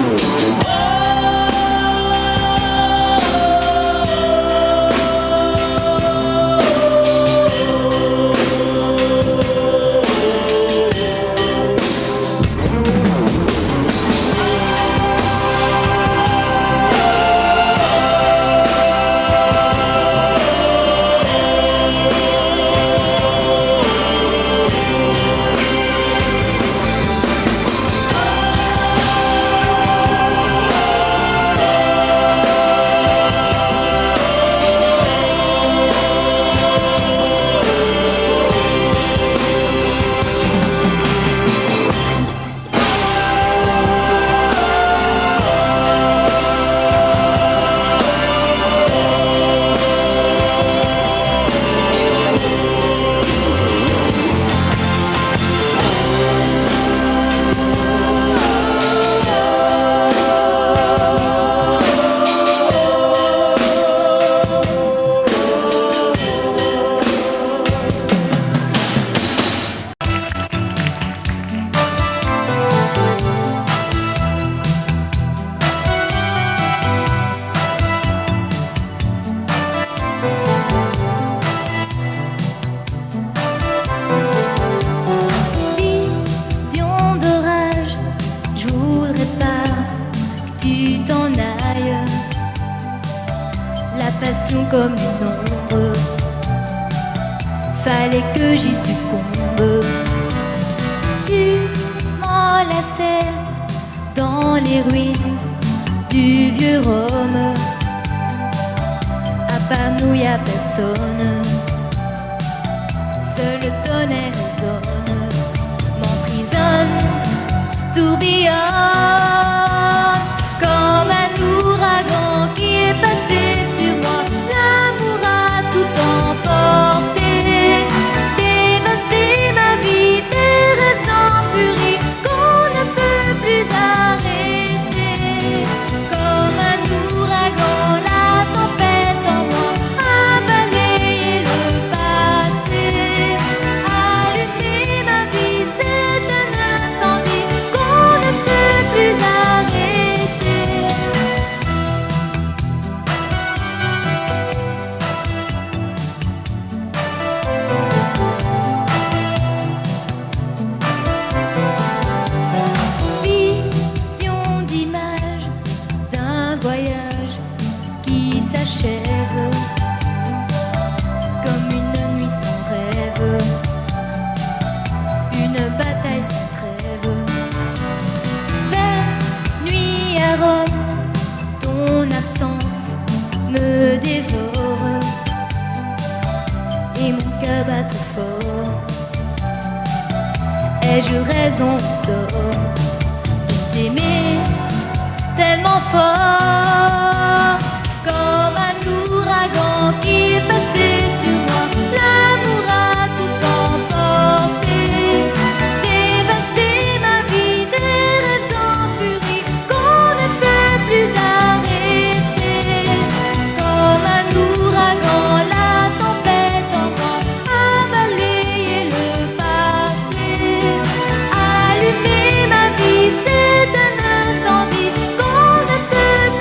Comme une ombre, fallait que j'y succombe. Tu m'enlaçais dans les ruines du vieux Rome. À part nous y a personne, seul le tonnerre résonne, m'emprisonne, tourbillonne comme un ouragan qui est passé sur moi. L'amour a tout emporté, dévasté ma vie, des rêves en furie qu'on ne peut ai-je raison d'or t'aimer tellement fort, comme un ouragan qui est passé sur moi. L'amour a tout emporté, dévasté ma vie, des rêves en furie qu'on ne peut plus arrêter. Comme un ouragan, la tempête en vent a balayé le passé. Allumer ma vie, c'est un incendie qu'on ne peut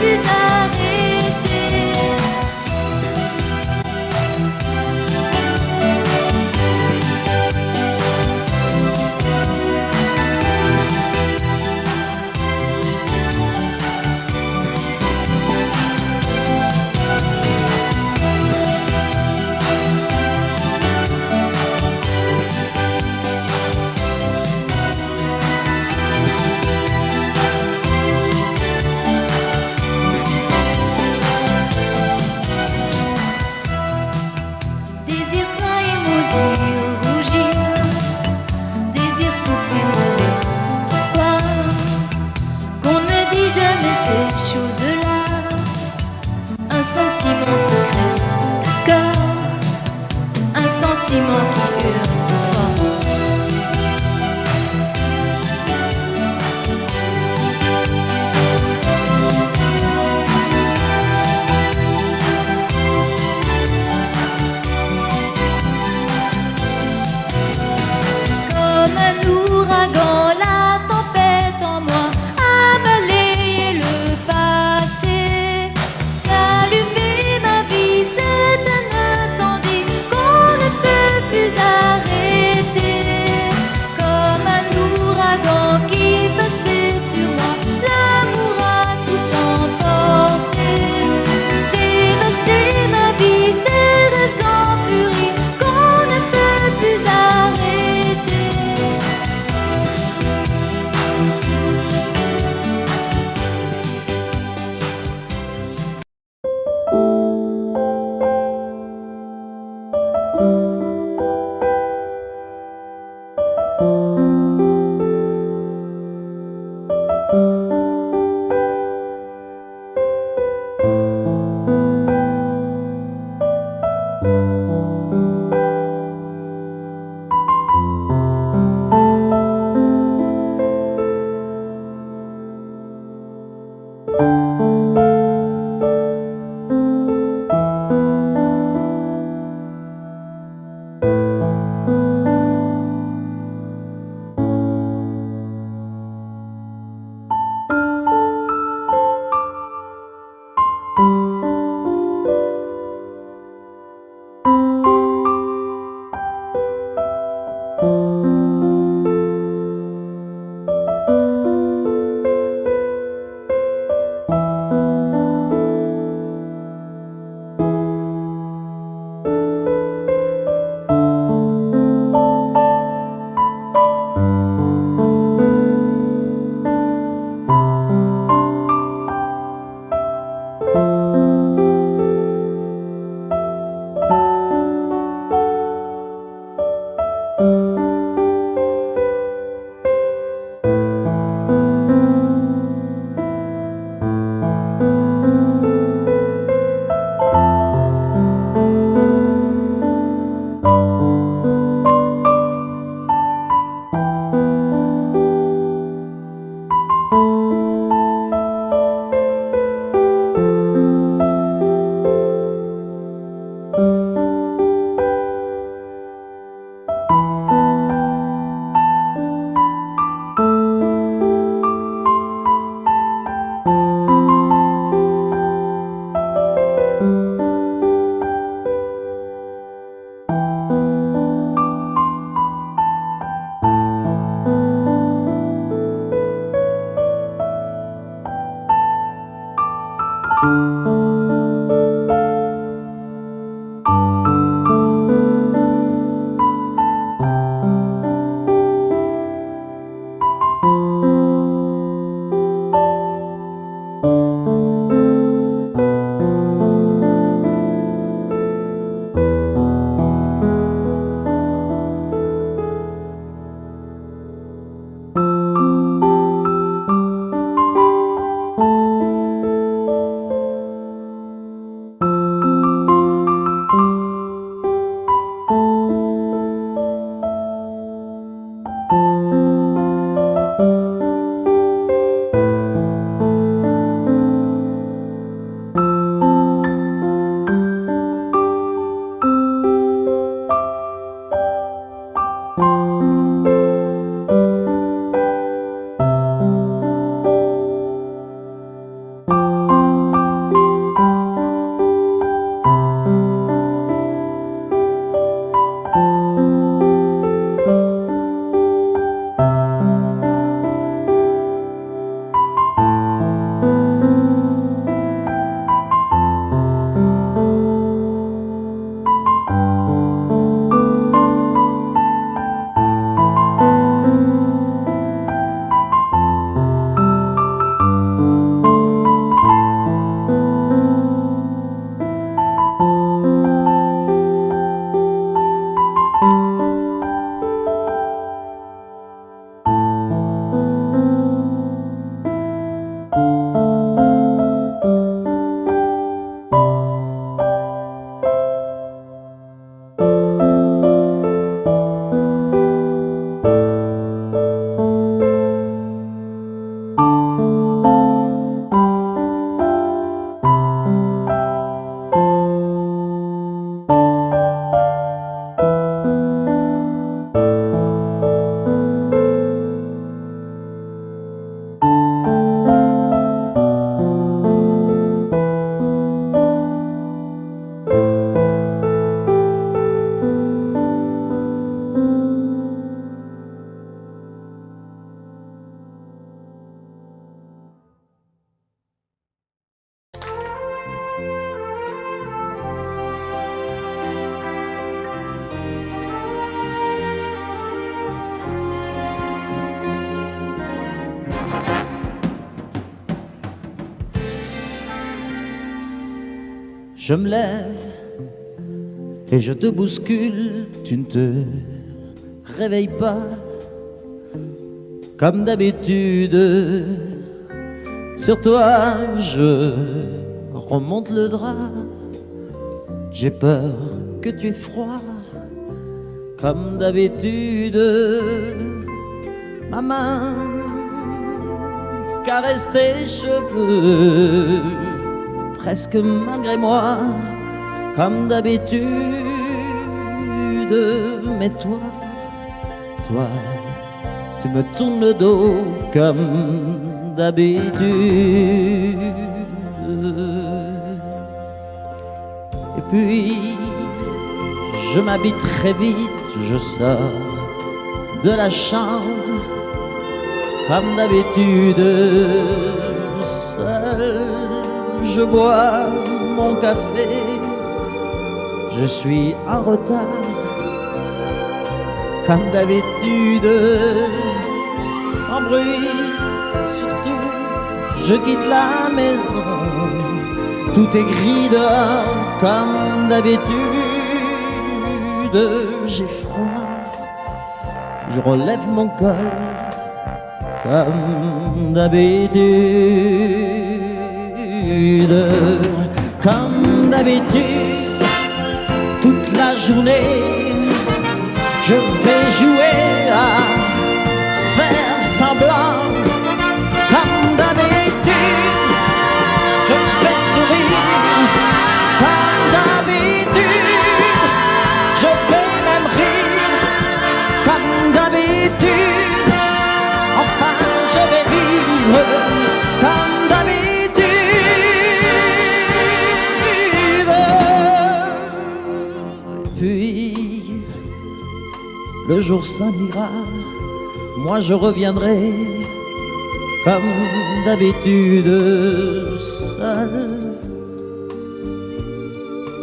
Je me lève et je te bouscule, tu ne te réveilles pas comme d'habitude. Sur toi, je remonte le drap. J'ai peur que tu aies froid comme d'habitude. Ma main caresse tes cheveux, presque malgré moi, comme d'habitude. Mais toi, tu me tournes le dos comme d'habitude. Et puis, je m'habille très vite, je sors de la chambre comme d'habitude. Seul, je bois mon café, je suis en retard comme d'habitude. Sans bruit, surtout, je quitte la maison. Tout est gris dehors comme d'habitude. J'ai froid, je relève mon col comme d'habitude. Comme d'habitude, toute la journée, je vais jouer à faire semblant. Comme d'habitude, je fais sourire. Comme d'habitude, je vais même rire. Comme d'habitude, enfin je vais vivre. Comme d'habitude. Puis le jour s'en ira, moi je reviendrai comme d'habitude seul.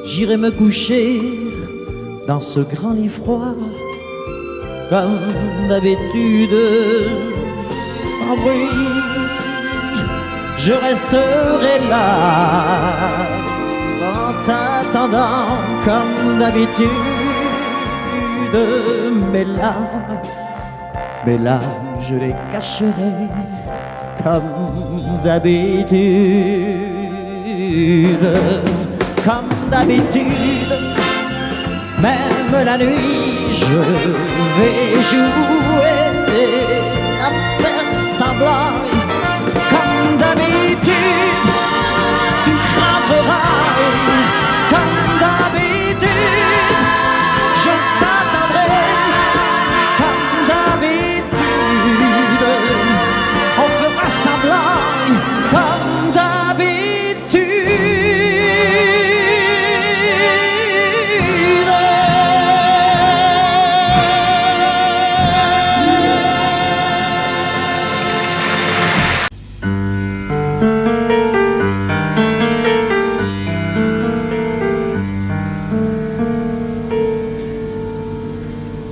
J'irai me coucher dans ce grand lit froid comme d'habitude, sans bruit. Je resterai là en t'attendant comme d'habitude. Mes larmes, je les cacherai comme d'habitude. Comme d'habitude, même la nuit, je vais jouer à faire semblant. Comme d'habitude, tu rentreras. Comme d'habitude, je t'attendrai. Comme d'habitude, on fera semblant. Comme d'habitude.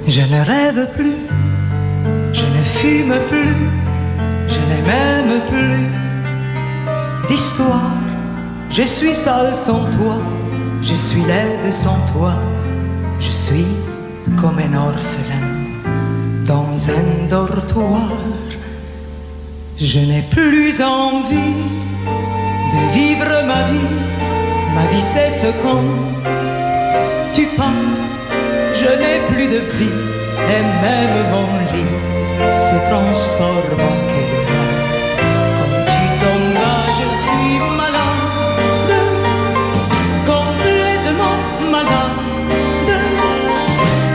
Je ne rêve plus, je ne fume plus, je n'ai même plus d'histoire. Je suis seul sans toi, je suis laide sans toi, je suis comme un orphelin dans un dortoir. Je n'ai plus envie de vivre ma vie cesse quand tu pars. Je n'ai plus de vie et même mon lit se transforme en quel Quand tu t'en vas, je suis malade, complètement malade.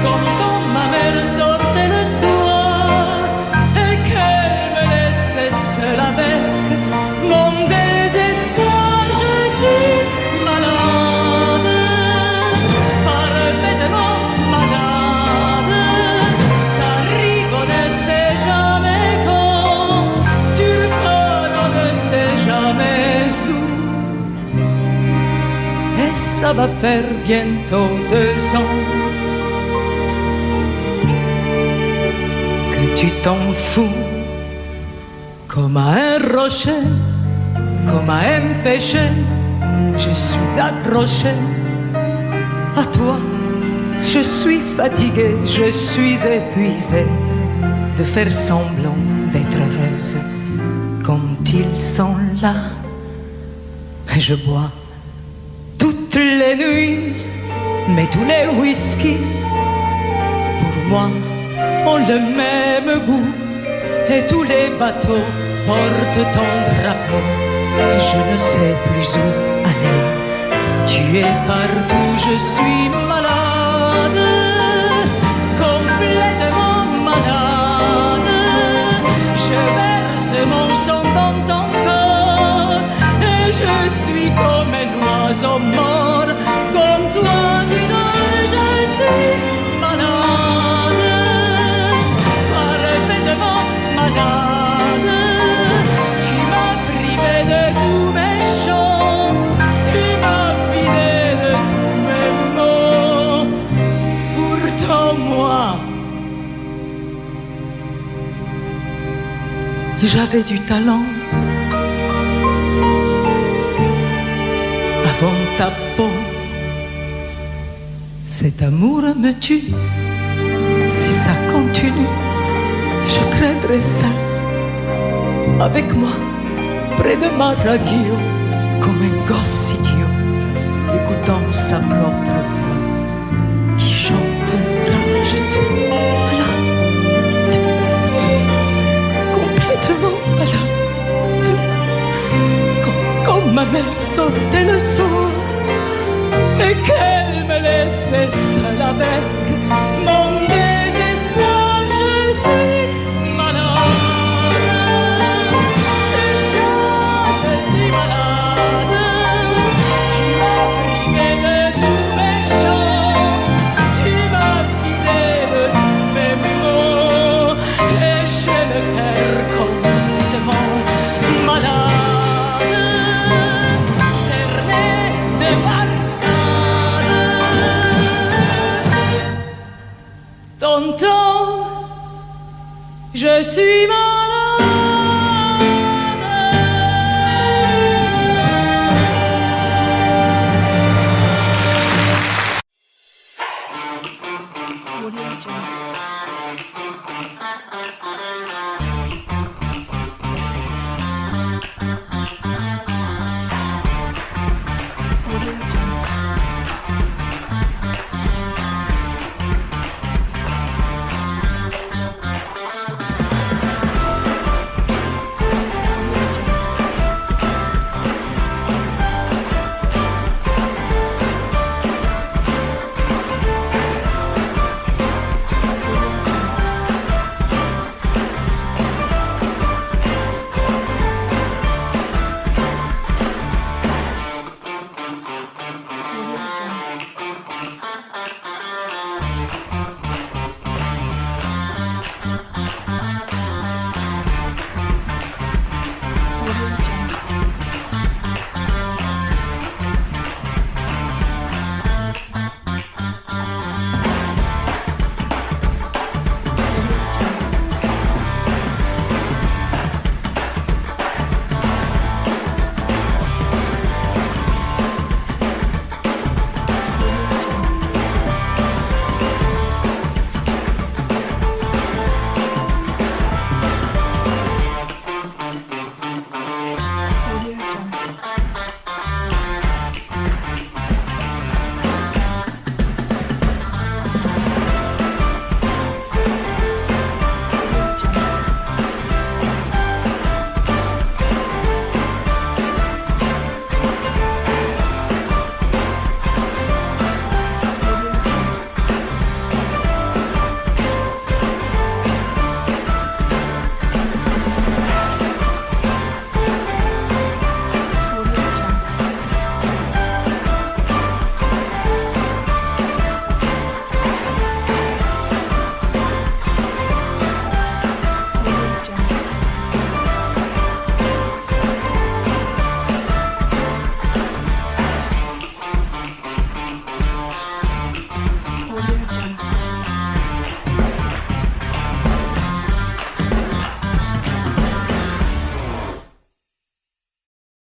Comme quand ma mère sortait le soir et qu'elle me laissait seule avec mon désespoir. Je suis malade, parfaitement malade, t'arrives, on ne sait jamais quand, tu repars, on ne sait jamais où. Et ça va faire bientôt 2 ans que tu t'en fous, comme à un rocher, comme à un péché. je suis accroché à toi. Je suis fatiguée, je suis épuisée de faire semblant d'être heureuse quand ils sont là. Je bois toutes les nuits, mais tous les whisky pour moi ont le même goût. Et tous les bateaux portent ton drapeau. Et je ne sais plus où aller. Tu es partout, je suis malade, complètement malade. Je verse mon sang dans ton corps et je suis comme un oiseau mort. Comme toi tu dors, je suis malade, parfaitement malade. Tu m'as privé de tous mes chants, tu m'as vidé de tous mes mots. Pourtant moi, j'avais du talent. Avant ta peau, cet amour me tue. Si ça continue, je craindrais ça. Avec moi, près de ma radio, comme un gosse idiot, écoutant sa propre voix, qui chantera. Je suis malade, complètement malade. Quand ma mère sortait le soir et qu'elle me laissait seule avec mon désespoir, je suis